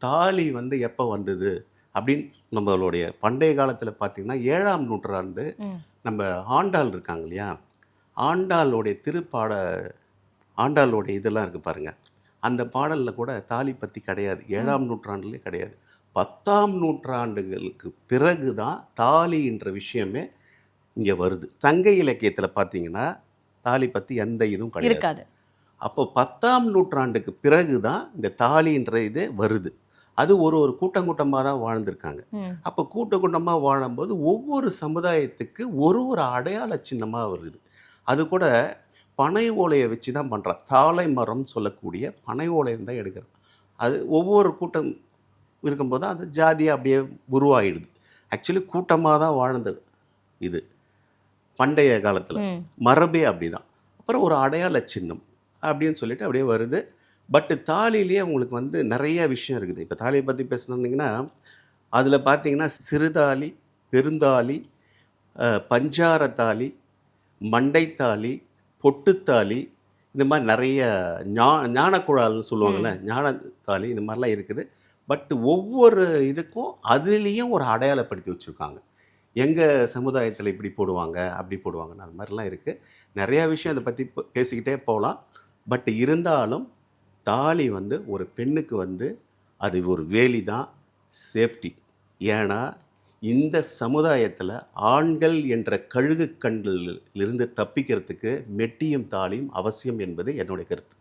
தாலி வந்து எப்போ வந்தது அப்படின்னு நம்மளுடைய பண்டைய காலத்தில் பார்த்தீங்கன்னா 7ஆம் நூற்றாண்டு ம். நம்ம ஆண்டாள் இருக்காங்க இல்லையா, ஆண்டாளுடைய ஆண்டாளுடைய இதெல்லாம் இருக்குது பாருங்க. அந்த பாடலில் கூட தாலி பற்றி கிடையாது, ம். 7ஆம் நூற்றாண்டுலேயே கிடையாது. 10ஆம் நூற்றாண்டுகளுக்கு பிறகு தான் தாலின்ற விஷயமே இங்கே வருது. சங்க இலக்கியத்தில் பார்த்தீங்கன்னா தாலி பற்றி எந்த இதுவும் கிடையாது. இருக்காது. அப்போ 10ஆம் நூற்றாண்டுக்கு பிறகு தான் இந்த தாலின்ற இது வருது. அது ஒரு ஒரு கூட்டமாக தான் வாழ்ந்திருக்காங்க. ம். அப்போ கூட்டமாக வாழும்போது ஒவ்வொரு சமுதாயத்துக்கு ஒரு ஒரு அடையாள சின்னமாக வருது. அது கூட பனை ஓலையை வச்சு தான் பண்ணுறான். தாழை மரம்னு சொல்லக்கூடிய பனை ஓலையை தான் எடுக்கிறான். அது ஒவ்வொரு கூட்டம் இருக்கும்போது அது ஜாதியாக அப்படியே உருவாகிடுது. ஆக்சுவலி கூட்டமாக தான் வாழ்ந்தது இது பண்டைய காலத்தில். ம். மரபே அப்படி தான். அப்புறம் ஒரு அடையாள சின்னம் அப்படின்னு சொல்லிட்டு அப்படியே வருது. பட்டு தாலியிலேயே உங்களுக்கு வந்து நிறைய விஷயம் இருக்குது. இப்போ தாலியை பற்றி பேசணுன்னீங்கன்னா, அதில் பார்த்தீங்கன்னா சிறுதாலி, பெருந்தாலி, பஞ்சார தாலி, மண்டைத்தாலி, பொட்டுத்தாலி, இந்த மாதிரி நிறைய ஞானக்குழால்னு சொல்லுவாங்கள்ல, ம். ஞானத்தாலி இந்த மாதிரிலாம் இருக்குது. பட் ஒவ்வொரு இதுக்கும் அதுலேயும் ஒரு அடையாளப்படுத்தி வச்சுருக்காங்க. எங்கள் சமுதாயத்தில் இப்படி போடுவாங்க, அப்படி போடுவாங்கன்னு அது மாதிரிலாம் இருக்குது. நிறையா விஷயம் இதை பற்றி பேசிக்கிட்டே போகலாம். பட் இருந்தாலும் தாலி வந்து ஒரு பெண்ணுக்கு வந்து அது ஒரு வேலி தான், சேஃப்டி. ஏன்னா இந்த சமுதாயத்தில் ஆண்கள் என்ற கழுகு கண்களிலிருந்து தப்பிக்கிறதுக்கு மெட்டியும் தாலியும் அவசியம் என்பது என்னுடைய கருத்து.